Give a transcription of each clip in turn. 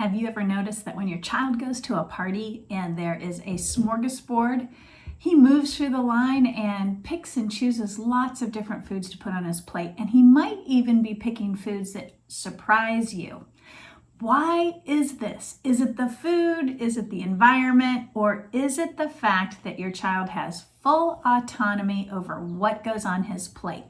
Have you ever noticed that when your child goes to a party and there is a smorgasbord, he moves through the line and picks and chooses lots of different foods to put on his plate, and he might even be picking foods that surprise you. Why is this? Is it the food? Is it the environment? Or is it the fact that your child has full autonomy over what goes on his plate?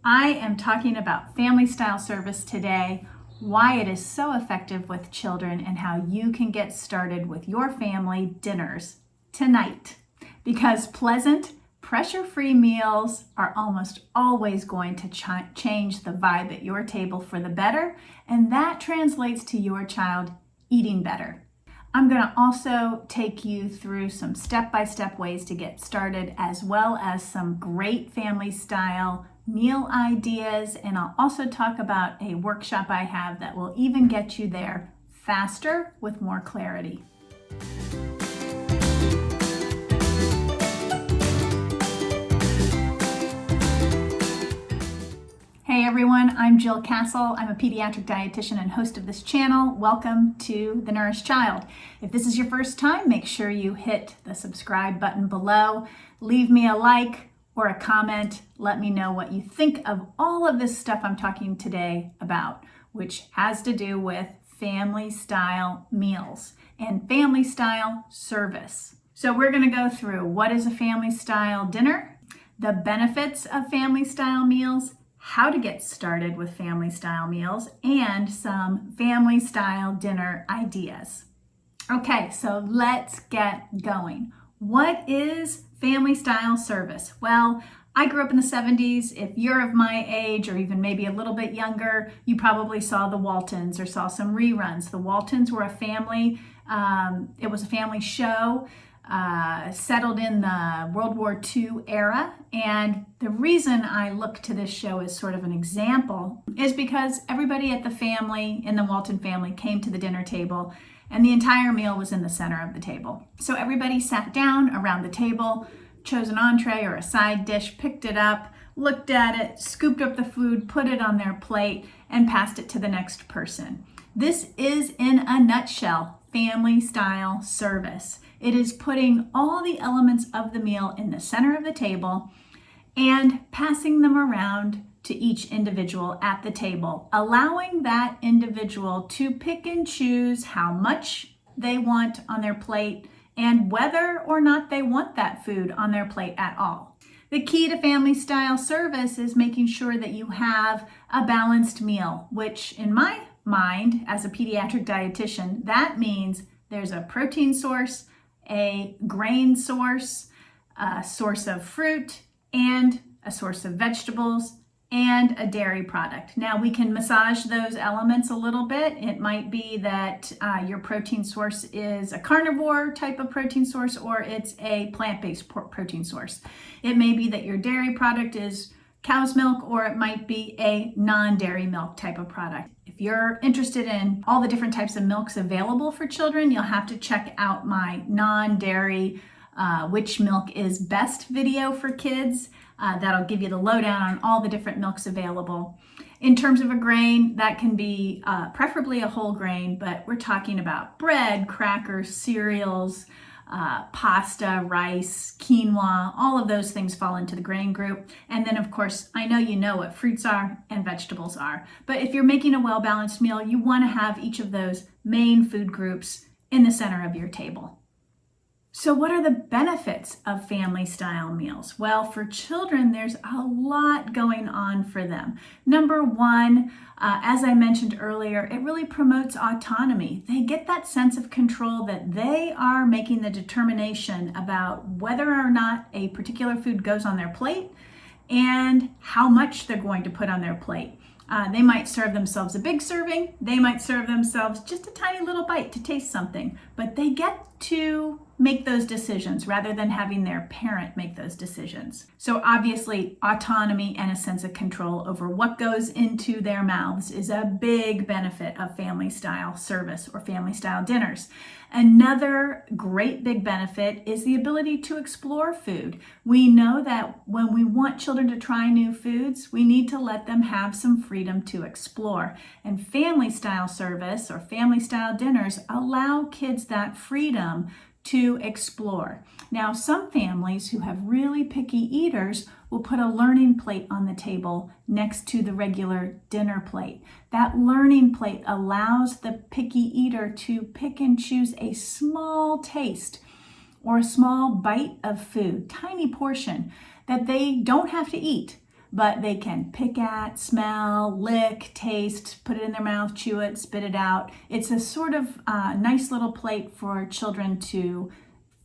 I am talking about family style service today, why it is so effective with children, and how you can get started with your family dinners tonight. Because pleasant, pressure-free meals are almost always going to change the vibe at your table for the better, and that translates to your child eating better. I'm going to also take you through some step-by-step ways to get started, as well as some great family style meal ideas, and I'll also talk about a workshop I have that will even get you there faster with more clarity. Hey everyone, I'm Jill Castle. I'm a pediatric dietitian and host of this channel. Welcome to The Nourished Child. If this is your first time, make sure you hit the subscribe button below. Leave me a like or a comment. Let me know what you think of all of this stuff I'm talking today about, which has to do with family style meals and family style service. So we're going to go through what is a family style dinner, the benefits of family style meals, how to get started with family style meals, and some family style dinner ideas. Okay, so let's get going. What is family style service? Well, I grew up in the 70s. If you're of my age or even maybe a little bit younger, you probably saw the Waltons or saw some reruns. The Waltons were a family, it was a family show. Settled in the World War II era. And the reason I look to this show as sort of an example is because everybody at the family, in the Walton family, came to the dinner table and the entire meal was in the center of the table. So everybody sat down around the table, chose an entree or a side dish, picked it up, looked at it, scooped up the food, put it on their plate, and passed it to the next person. This is, in a nutshell, family style service. It is putting all the elements of the meal in the center of the table and passing them around to each individual at the table, allowing that individual to pick and choose how much they want on their plate and whether or not they want that food on their plate at all. The key to family style service is making sure that you have a balanced meal, which in my mind, as a pediatric dietitian, that means there's a protein source, a grain source, a source of fruit, and a source of vegetables, and a dairy product. Now we can massage those elements a little bit. It might be that your protein source is a carnivore type of protein source, or it's a plant-based protein source. It may be that your dairy product is cow's milk, or it might be a non-dairy milk type of product. If you're interested in all the different types of milks available for children, you'll have to check out my non-dairy which milk is best video for kids. That'll give you the lowdown on all the different milks available. In terms of a grain, that can be preferably a whole grain, but we're talking about bread, crackers, cereals, pasta, rice, quinoa, all of those things fall into the grain group. And then of course, I know you know what fruits are and vegetables are, but if you're making a well-balanced meal, you want to have each of those main food groups in the center of your table. So what are the benefits of family style meals? Well, for children, there's a lot going on for them. Number one, as I mentioned earlier, it really promotes autonomy. They get that sense of control that they are making the determination about whether or not a particular food goes on their plate and how much they're going to put on their plate. They might serve themselves a big serving. They might serve themselves just a tiny little bite to taste something, but they get to make those decisions rather than having their parent make those decisions. So obviously, autonomy and a sense of control over what goes into their mouths is a big benefit of family style service or family style dinners. Another great big benefit is the ability to explore food. We know that when we want children to try new foods, we need to let them have some freedom to explore. And family style service or family style dinners allow kids that freedom to explore. Now, some families who have really picky eaters will put a learning plate on the table next to the regular dinner plate. That learning plate allows the picky eater to pick and choose a small taste or a small bite of food, tiny portion that they don't have to eat, but they can pick at, smell, lick, taste, put it in their mouth, chew it, spit it out. It's a sort of nice little plate for children to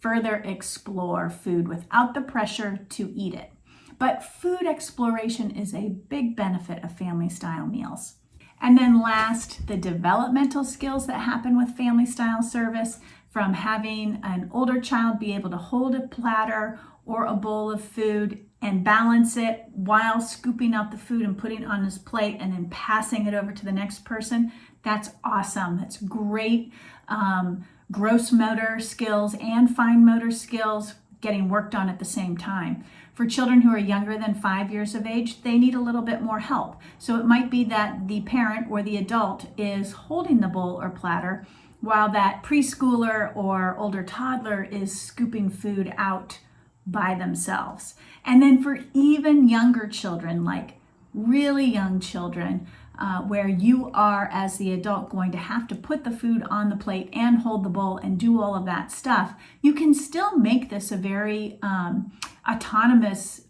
further explore food without the pressure to eat it. But food exploration is a big benefit of family style meals. And then last, the developmental skills that happen with family style service, from having an older child be able to hold a platter or a bowl of food and balance it while scooping out the food and putting it on his plate and then passing it over to the next person. That's awesome. That's great gross motor skills and fine motor skills getting worked on at the same time. For children who are younger than 5 years of age, they need a little bit more help. So it might be that the parent or the adult is holding the bowl or platter while that preschooler or older toddler is scooping food out by themselves. And then for even younger children, like really young children, where you are, as the adult, going to have to put the food on the plate and hold the bowl and do all of that stuff, you can still make this a very autonomous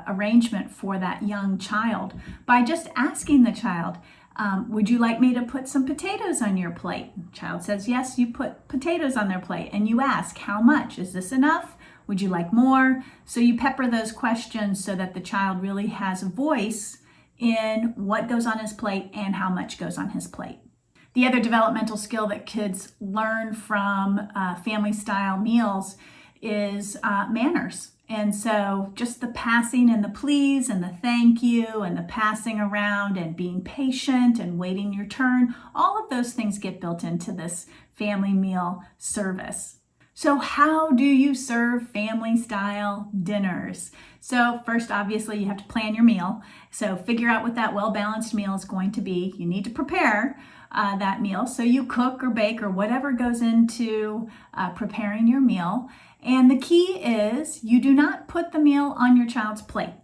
arrangement for that young child by just asking the child, would you like me to put some potatoes on your plate? The child says yes, you put potatoes on their plate, and you ask, how much? Is this enough? Would you like more? So you pepper those questions so that the child really has a voice in what goes on his plate and how much goes on his plate. The other developmental skill that kids learn from family style meals is manners. And so just the passing and the please and the thank you and the passing around and being patient and waiting your turn, all of those things get built into this family meal service. So how do you serve family style dinners? So first, obviously, you have to plan your meal. So figure out what that well-balanced meal is going to be. You need to prepare that meal. So you cook or bake or whatever goes into preparing your meal. And the key is you do not put the meal on your child's plate.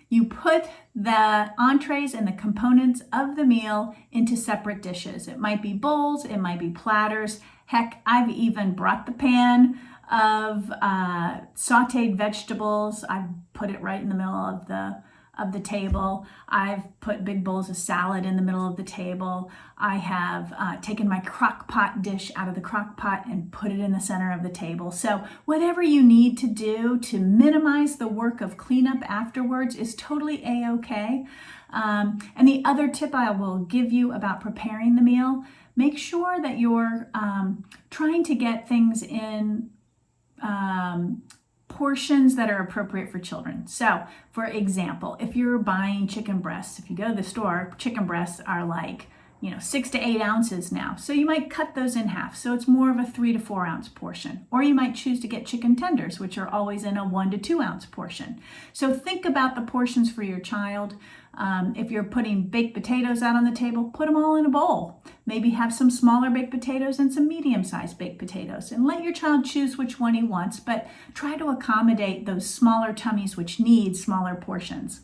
You put the entrees and the components of the meal into separate dishes. It might be bowls, it might be platters. Heck, I've even brought the pan of sauteed vegetables. I've put it right in the middle of the table. I've put big bowls of salad in the middle of the table. I have taken my crock pot dish out of the crock pot and put it in the center of the table. So whatever you need to do to minimize the work of cleanup afterwards is totally a-okay. And the other tip I will give you about preparing the meal, make sure that you're trying to get things in portions that are appropriate for children. So, for example, if you're buying chicken breasts, if you go to the store, chicken breasts are like, 6 to 8 ounces now. So you might cut those in half. So it's more of a 3 to 4 ounce portion. Or you might choose to get chicken tenders, which are always in a 1 to 2 ounce portion. So think about the portions for your child. If you're putting baked potatoes out on the table, put them all in a bowl. Maybe have some smaller baked potatoes and some medium-sized baked potatoes, and let your child choose which one he wants, but try to accommodate those smaller tummies which need smaller portions.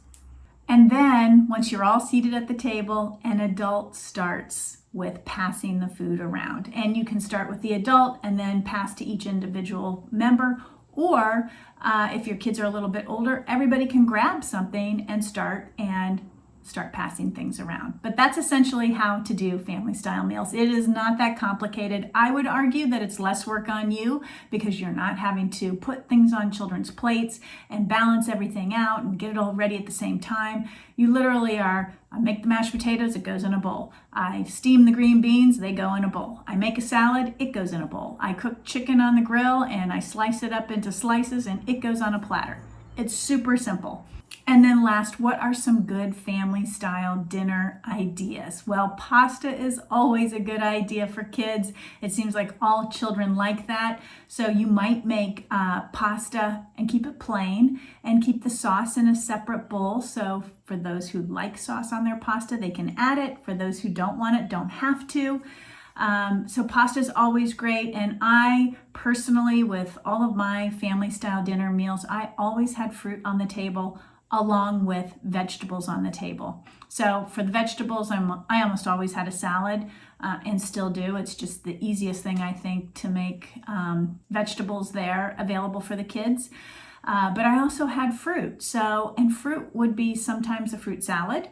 And then once you're all seated at the table, an adult starts with passing the food around. And you can start with the adult and then pass to each individual member. Or if your kids are a little bit older, everybody can grab something and start and start passing things around. But that's essentially how to do family style meals. It is not that complicated. I would argue that it's less work on you because you're not having to put things on children's plates and balance everything out and get it all ready at the same time. You literally are, I make the mashed potatoes, it goes in a bowl. I steam the green beans, they go in a bowl. I make a salad, it goes in a bowl. I cook chicken on the grill and I slice it up into slices and it goes on a platter. It's super simple. And then last, what are some good family style dinner ideas? Well, pasta is always a good idea for kids. It seems like all children like that. So you might make pasta and keep it plain and keep the sauce in a separate bowl. So for those who like sauce on their pasta, they can add it. For those who don't want it, don't have to. So pasta is always great. And I personally, with all of my family style dinner meals, I always had fruit on the table along with vegetables on the table. So for the vegetables, I almost always had a salad and still do. It's just the easiest thing, I think, to make vegetables there available for the kids. But I also had fruit. And fruit would be sometimes a fruit salad.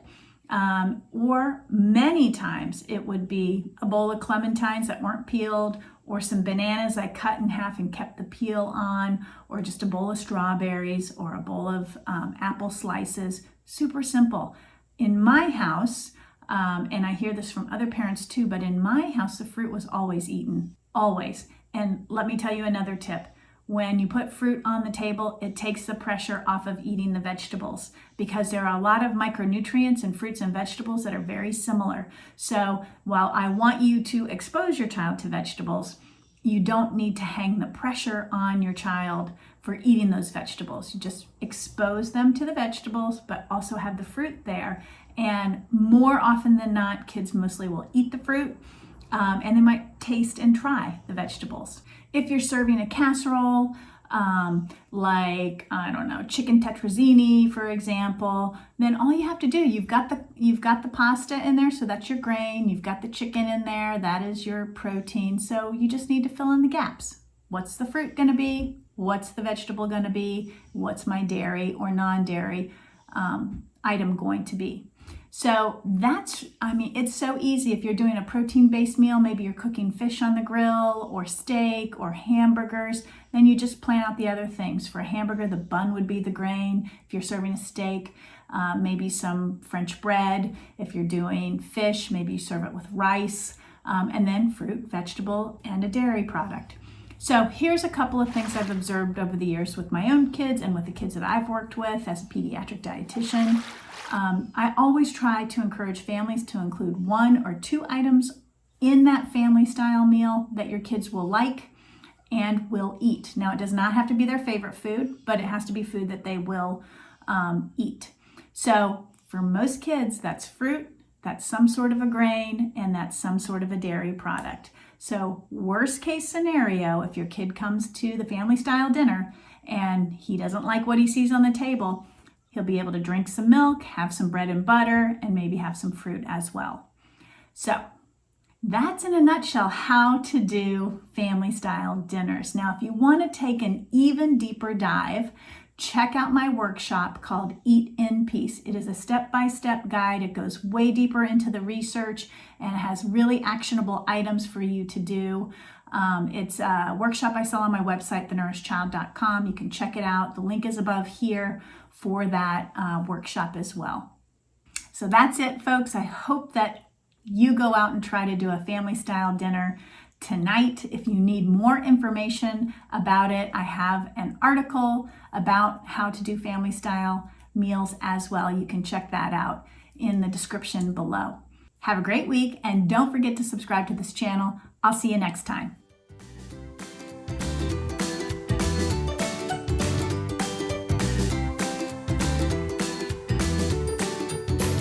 Or many times it would be a bowl of clementines that weren't peeled, or some bananas I cut in half and kept the peel on, or just a bowl of strawberries, or a bowl of apple slices. Super simple. In my house, and I hear this from other parents too, but in my house, the fruit was always eaten, always. And let me tell you another tip. When you put fruit on the table, it takes the pressure off of eating the vegetables because there are a lot of micronutrients in fruits and vegetables that are very similar. So while I want you to expose your child to vegetables, you don't need to hang the pressure on your child for eating those vegetables. You just expose them to the vegetables, but also have the fruit there. And more often than not, kids mostly will eat the fruit. And they might taste and try the vegetables. If you're serving a casserole, like, I don't know, chicken tetrazzini, for example, then all you have to do, you've got the pasta in there, so that's your grain. You've got the chicken in there, that is your protein. So you just need to fill in the gaps. What's the fruit going to be? What's the vegetable going to be? What's my dairy or non-dairy item going to be? So it's so easy. If you're doing a protein-based meal, maybe you're cooking fish on the grill or steak or hamburgers, then you just plan out the other things. For a hamburger, the bun would be the grain. If you're serving a steak, maybe some French bread. If you're doing fish, maybe you serve it with rice, and then fruit, vegetable, and a dairy product. So here's a couple of things I've observed over the years with my own kids and with the kids that I've worked with as a pediatric dietitian. I always try to encourage families to include 1 or 2 items in that family style meal that your kids will like and will eat. Now, it does not have to be their favorite food, but it has to be food that they will eat. So for most kids, that's fruit, that's some sort of a grain, and that's some sort of a dairy product. So worst case scenario, if your kid comes to the family style dinner and he doesn't like what he sees on the table, he'll be able to drink some milk, have some bread and butter, and maybe have some fruit as well. So that's in a nutshell how to do family style dinners. Now, if you want to take an even deeper dive, check out my workshop called Eat in Peace. It is a step-by-step guide. It goes way deeper into the research and has really actionable items for you to do. It's a workshop I sell on my website, thenourishedchild.com. You can check it out. The link is above here for that workshop as well. So that's it, folks. I hope that you go out and try to do a family style dinner tonight. If you need more information about it, I have an article about how to do family style meals as well. You can check that out in the description below. Have a great week, and don't forget to subscribe to this channel. I'll see you next time.